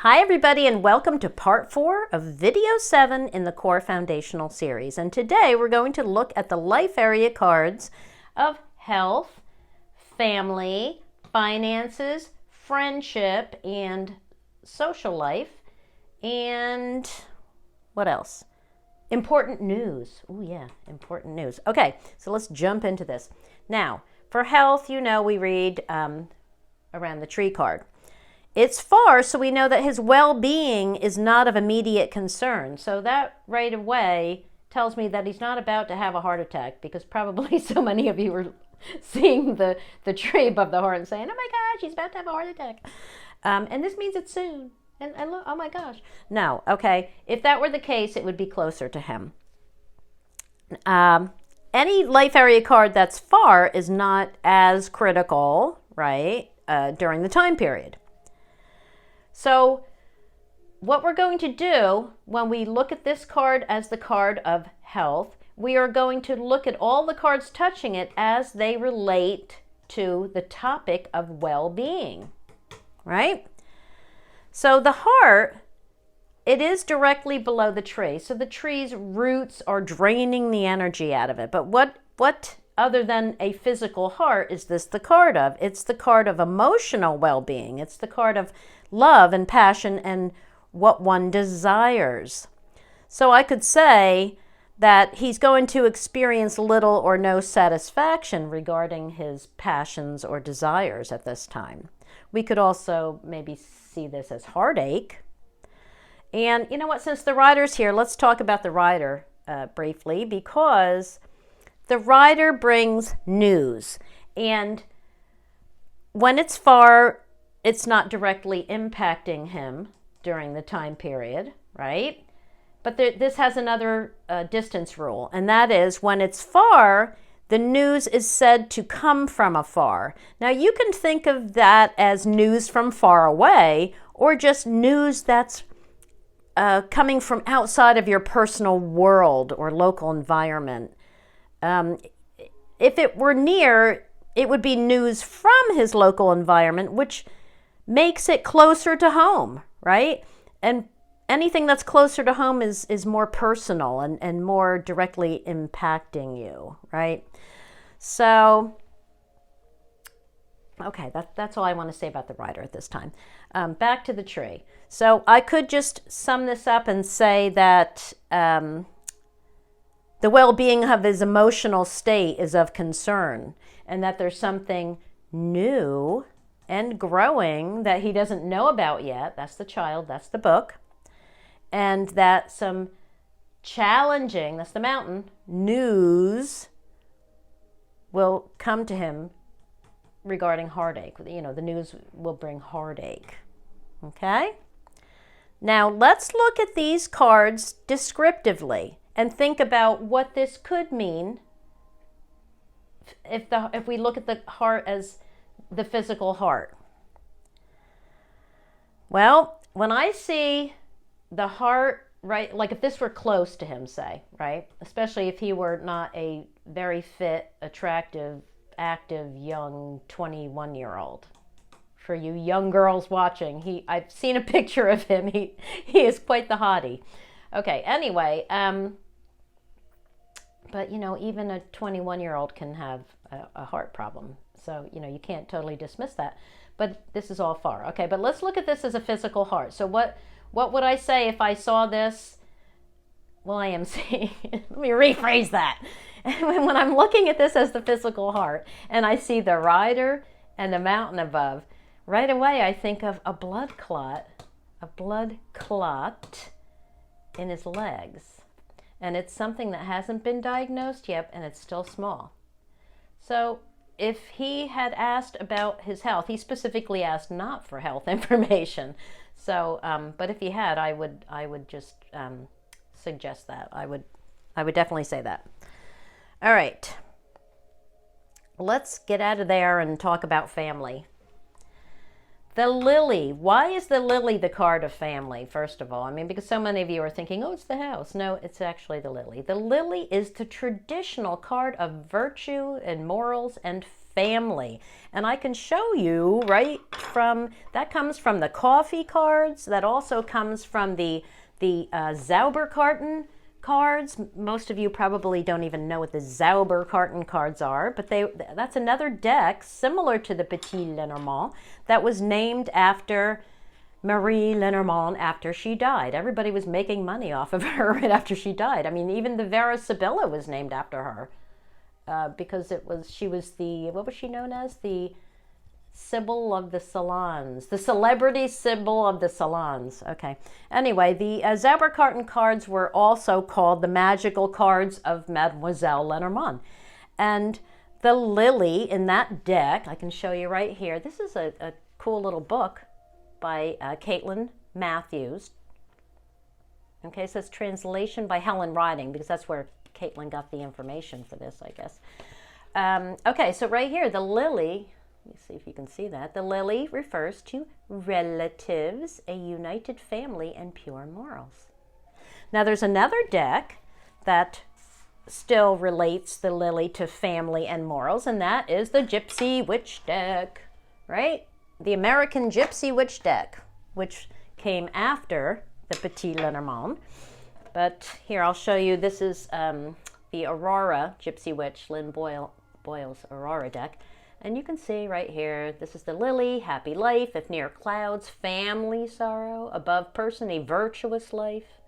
Hi everybody, and welcome to part 4 of video 7 in the Core Foundational series. And today we're going to look at the life area cards of health, family, finances, friendship, and social life, and what else? Important news. Oh yeah, important news. Okay, so let's jump into this. Now, for health, you know, we read around the tree card. It's far, so we know that his well-being is not of immediate concern. So that right away tells me that he's not about to have a heart attack, because probably so many of you were seeing the tree above the heart and saying, oh my gosh, he's about to have a heart attack. And this means it's soon. And look, oh my gosh. No, okay. If that were the case, it would be closer to him. Any life area card that's far is not as critical, right, during the time period. So what we're going to do when we look at this card as the card of health, we are going to look at all the cards touching it as they relate to the topic of well-being, right? So the heart, it is directly below the tree. So the tree's roots are draining the energy out of it. But what other than a physical heart is this the card of? It's the card of emotional well-being. It's the card of love and passion and what one desires. So I could say that he's going to experience little or no satisfaction regarding his passions or desires at this time. We could also maybe see this as heartache. And you know what, since the rider's here, let's talk about the rider briefly, because the rider brings news. And when it's far, it's not directly impacting him during the time period, right? But this has another distance rule, and that is when it's far, the news is said to come from afar. Now, you can think of that as news from far away, or just news that's coming from outside of your personal world or local environment. If it were near, it would be news from his local environment, which makes it closer to home, right? And anything that's closer to home is more personal and more directly impacting you, right? So, okay, that's all I want to say about the rider at this time. Back to the tree. So I could just sum this up and say that the well-being of his emotional state is of concern, and that there's something new and growing that he doesn't know about yet. That's the child, that's the book. And that some challenging, that's the mountain, news will come to him regarding heartache. You know, the news will bring heartache. Okay? Now let's look at these cards descriptively and think about what this could mean if we look at the heart as the physical heart. Well, when I see the heart, right, like if this were close to him, say, right, especially if he were not a very fit, attractive, active, young 21-year-old. For you young girls watching, I've seen a picture of him. He is quite the hottie. Okay, anyway, but you know, even a 21-year-old can have a heart problem. So, you know, you can't totally dismiss that. But this is all far. Okay, but let's look at this as a physical heart. So what would I say if I saw this? Well, I am seeing, let me rephrase that. When I'm looking at this as the physical heart and I see the rider and the mountain above, right away I think of a blood clot in his legs. And it's something that hasn't been diagnosed yet, and it's still small. So if he had asked about his health, he specifically asked not for health information. So, but if he had, I would just suggest that. I would definitely say that. All right, let's get out of there and talk about family. The lily. Why is the lily the card of family, first of all? I mean, because so many of you are thinking, oh, it's the house. No, it's actually the lily. The lily is the traditional card of virtue and morals and family. And I can show you right from, that comes from the coffee cards. That also comes from the Zauberkarten cards. Most of you probably don't even know what the Zauberkarten cards are, but that's another deck similar to the Petit Lenormand that was named after Marie Lenormand after she died. Everybody was making money off of her right after she died. I mean, even the Vera Sibilla was named after her because she was the, what was she known as? The Sybil of the Salons, the celebrity Sybil of the Salons. Okay. Anyway, the Zauberkarten cards were also called the magical cards of Mademoiselle Lenormand. And the lily in that deck, I can show you right here. This is a cool little book by Caitlin Matthews. Okay, so it's translation by Helen Riding, because that's where Caitlin got the information for this, I guess. Okay, so right here, the lily, let me see if you can see that. The lily refers to relatives, a united family, and pure morals. Now there's another deck that still relates the lily to family and morals, and that is the Gypsy Witch deck, right? The American Gypsy Witch deck, which came after the Petit Lenormand. But here I'll show you, this is the Aurora Gypsy Witch, Lynn Boyle's Aurora deck. And you can see right here, this is the lily, happy life, if near clouds, family sorrow, above person, a virtuous life,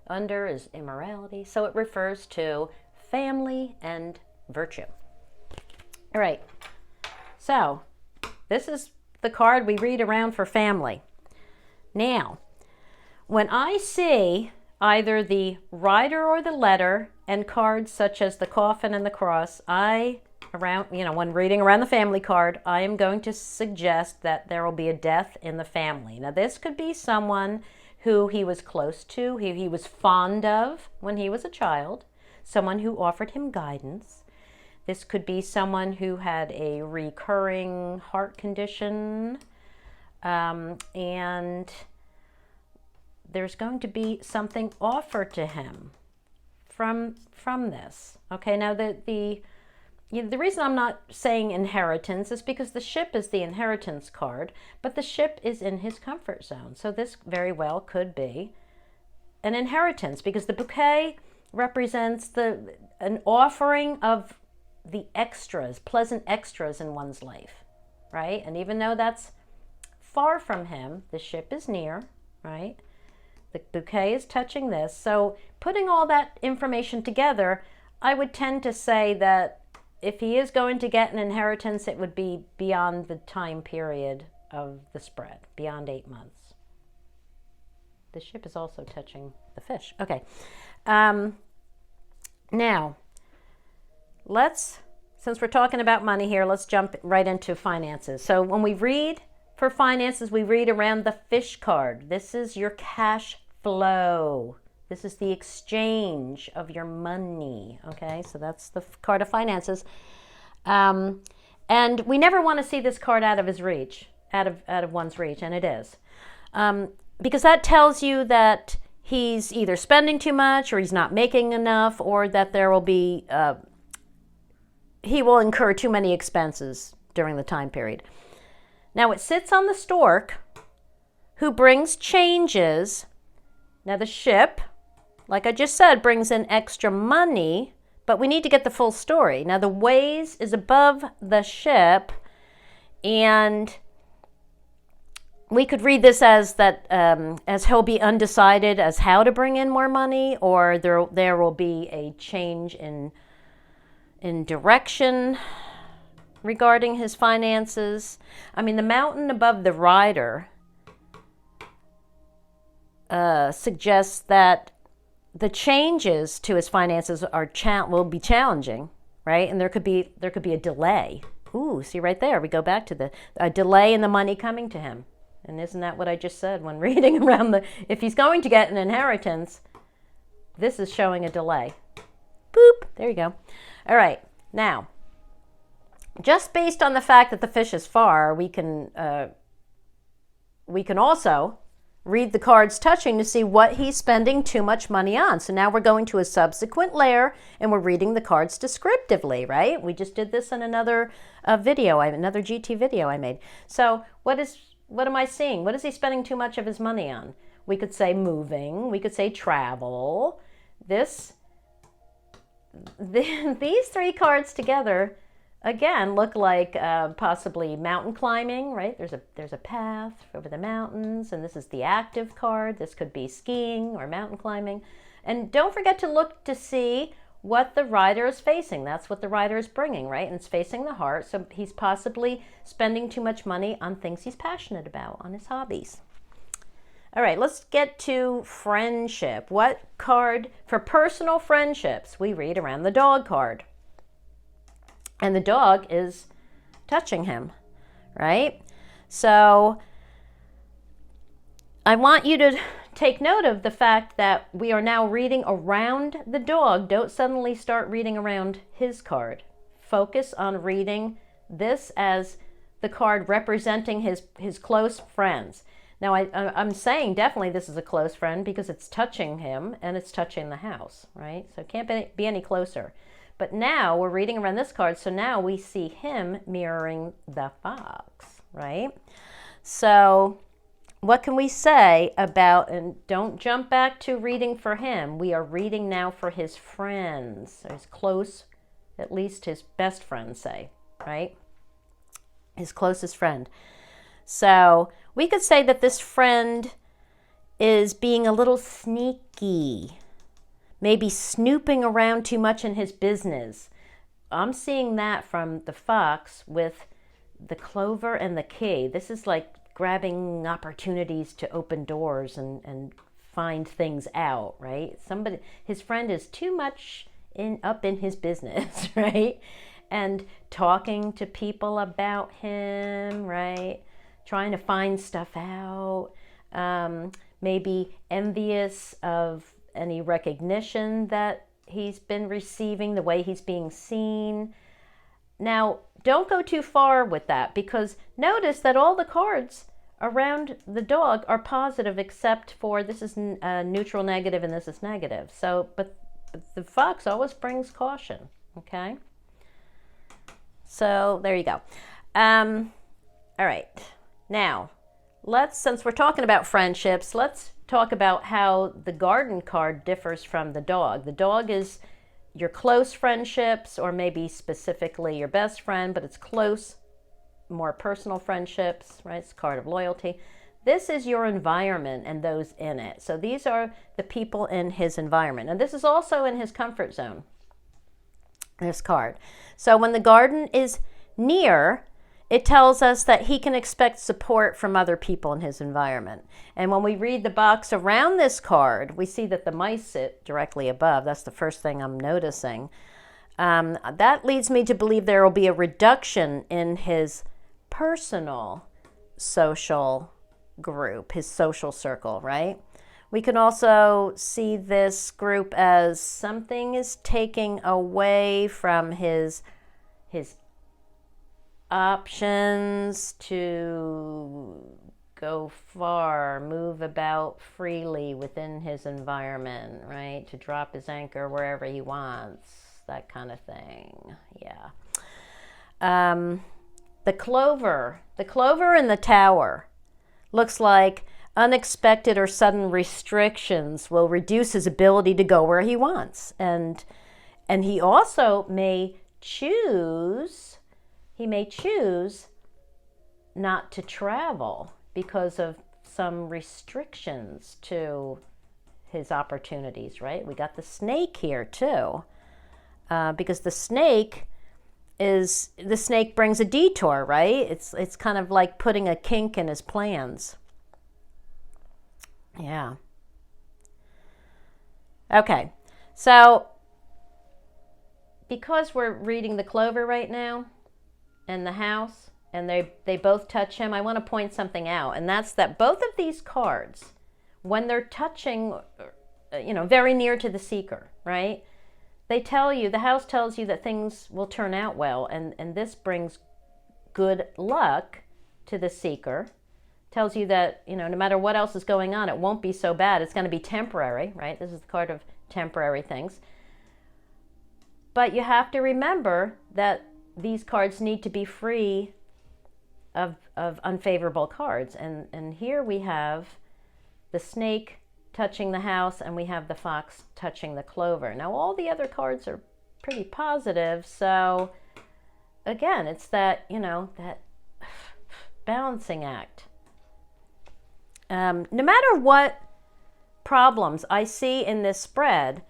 under is immorality. So it refers to family and virtue. All right, so this is the card we read around for family. Now, when I see either the rider or the letter and cards such as the coffin and the cross, when reading around the family card, I am going to suggest that there will be a death in the family. Now, this could be someone who he was close to, who he was fond of when he was a child, someone who offered him guidance. This could be someone who had a recurring heart condition, and there's going to be something offered to him from this. Okay, now the reason I'm not saying inheritance is because the ship is the inheritance card, but the ship is in his comfort zone. So this very well could be an inheritance, because the bouquet represents an offering of the extras, pleasant extras in one's life, right? And even though that's far from him, the ship is near, right? The bouquet is touching this. So putting all that information together, I would tend to say that if he is going to get an inheritance, it would be beyond the time period of the spread, beyond 8 months. The ship is also touching the fish. Okay. Now, since we're talking about money here, let's jump right into finances. So when we read for finances, we read around the fish card. This is your cash flow. This is the exchange of your money. Okay, so that's the card of finances. And we never want to see this card out of his reach, out of one's reach, and it is. Because that tells you that he's either spending too much, or he's not making enough, or that there will be he will incur too many expenses during the time period. Now it sits on the stork, who brings changes. Now the ship, like I just said, brings in extra money, but we need to get the full story. Now the ways is above the ship, and we could read this as that as he'll be undecided as how to bring in more money, or there will be a change in direction regarding his finances. I mean, the mountain above the rider suggests that the changes to his finances will be challenging, right? And there could be a delay. Ooh, see right there, we go back to a delay in the money coming to him. And isn't that what I just said when reading around if he's going to get an inheritance, this is showing a delay. Boop, there you go. All right, now, just based on the fact that the fish is far, we can also read the cards touching to see what he's spending too much money on. So now we're going to a subsequent layer and we're reading the cards descriptively, right? We just did this in another video, another GT video I made. So what am I seeing? What is he spending too much of his money on? We could say moving, we could say travel. These three cards together again look like possibly mountain climbing, right? There's a path over the mountains, and this is the active card. This could be skiing or mountain climbing. And don't forget to look to see what the rider is facing. That's what the rider is bringing, right? And it's facing the heart, so he's possibly spending too much money on things he's passionate about, on his hobbies. All right, let's get to friendship. What card for personal friendships? We read around the dog card. And the dog is touching him, right? So I want you to take note of the fact that we are now reading around the dog. Don't suddenly start reading around his card. Focus on reading this as the card representing his close friends. Now, I'm saying definitely this is a close friend because it's touching him and it's touching the house, right? So it can't be any closer. But now we're reading around this card, so now we see him mirroring the fox, right? So what can we say about, and don't jump back to reading for him. We are reading now for his friends, his close, at least his best friend, say, right? His closest friend. So we could say that this friend is being a little sneaky, maybe snooping around too much in his business. I'm seeing that from the fox with the clover and the key. This is like grabbing opportunities to open doors and find things out, right? His friend is too much up in his business, right? And talking to people about him, right? Trying to find stuff out, maybe envious of any recognition that he's been receiving, the way he's being seen. Now, don't go too far with that, because notice that all the cards around the dog are positive except for this is neutral negative and this is negative. So, but the fox always brings caution, okay? So there you go. All right. Now, since we're talking about friendships, let's talk about how the garden card differs from the dog. The dog is your close friendships, or maybe specifically your best friend, but it's close, more personal friendships, right? It's a card of loyalty. This is your environment and those in it. So these are the people in his environment. And this is also in his comfort zone, this card. So when the garden is near, it tells us that he can expect support from other people in his environment. And when we read the box around this card, we see that the mice sit directly above. That's the first thing I'm noticing. That leads me to believe there will be a reduction in his personal social group, his social circle, right? We can also see this group as something is taking away from his options to go far, move about freely within his environment, right? To drop his anchor wherever he wants, that kind of thing. Yeah. The clover in the tower looks like unexpected or sudden restrictions will reduce his ability to go where he wants. And he also may choose not to travel because of some restrictions to his opportunities, right? We got the snake here too, because the snake brings a detour, right? It's kind of like putting a kink in his plans. Yeah. Okay, so because we're reading the clover right now, and the house, and they both touch him, I want to point something out, and that's that both of these cards, when they're touching, very near to the seeker, right? They tell you, the house tells you that things will turn out well, and this brings good luck to the seeker, tells you that, no matter what else is going on, it won't be so bad. It's going to be temporary, right? This is the card of temporary things. But you have to remember that these cards need to be free of unfavorable cards. And here we have the snake touching the house, and we have the fox touching the clover. Now, all the other cards are pretty positive. So, again, it's that, that balancing act. No matter what problems I see in this spread,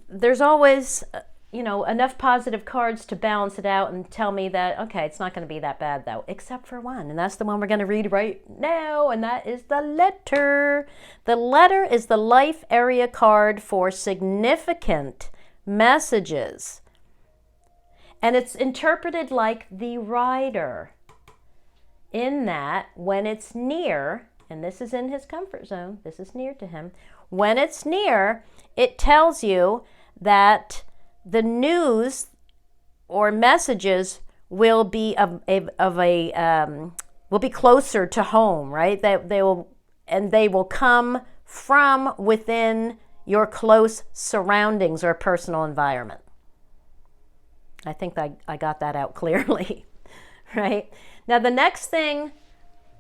there's always, enough positive cards to balance it out and tell me that, okay, it's not going to be that bad, though, except for one. And that's the one we're going to read right now, and that is the letter. The letter is the life area card for significant messages. And it's interpreted like the rider, in that when it's near, and this is in his comfort zone, this is near to him, when it's near, it tells you that the news or messages will be will be closer to home, right? That they will come from within your close surroundings or personal environment. I think I got that out clearly, right? Now, the next thing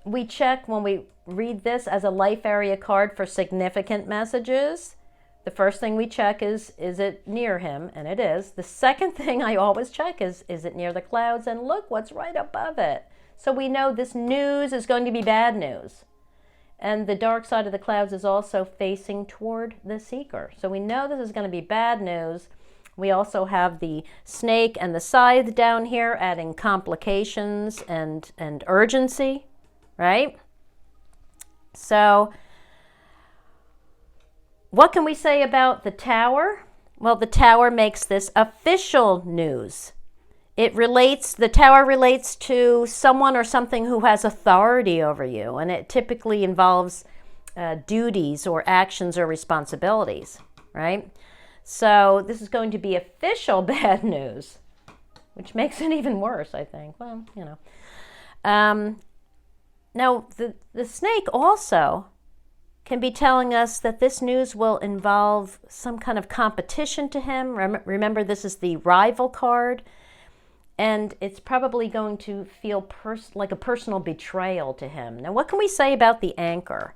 we check when we read this as a life area card for significant messages, the first thing we check is it near him? And it is. The second thing I always check is it near the clouds? And look what's right above it. So we know this news is going to be bad news. And the dark side of the clouds is also facing toward the seeker. So we know this is going to be bad news. We also have the snake and the scythe down here, adding complications and urgency, right? So what can we say about the tower? Well, the tower makes this official news. The tower relates to someone or something who has authority over you, and it typically involves duties or actions or responsibilities, right? So this is going to be official bad news, which makes it even worse, I think. Well, Now, the snake also can be telling us that this news will involve some kind of competition to him. Remember, this is the rival card, and it's probably going to feel like a personal betrayal to him. Now, what can we say about the anchor?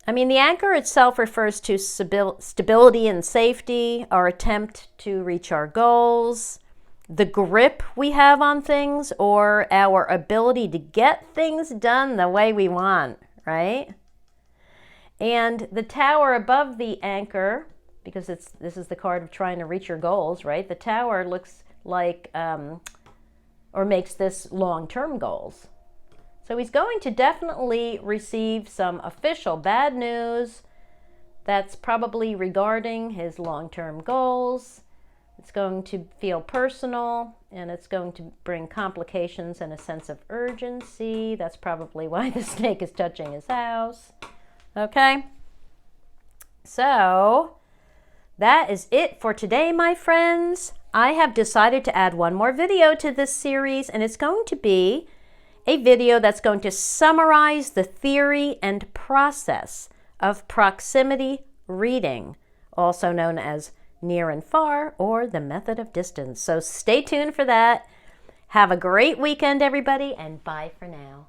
I mean, the anchor itself refers to stability and safety, our attempt to reach our goals, the grip we have on things, or our ability to get things done the way we want, right? And the tower above the anchor, because this is the card of trying to reach your goals, right? The tower looks like, or makes this long-term goals. So he's going to definitely receive some official bad news that's probably regarding his long-term goals. It's going to feel personal, and it's going to bring complications and a sense of urgency. That's probably why the snake is touching his house. Okay? So that is it for today, my friends. I have decided to add one more video to this series, and it's going to be a video that's going to summarize the theory and process of proximity reading, also known as near and far, or the method of distance. So stay tuned for that. Have a great weekend, everybody, and bye for now.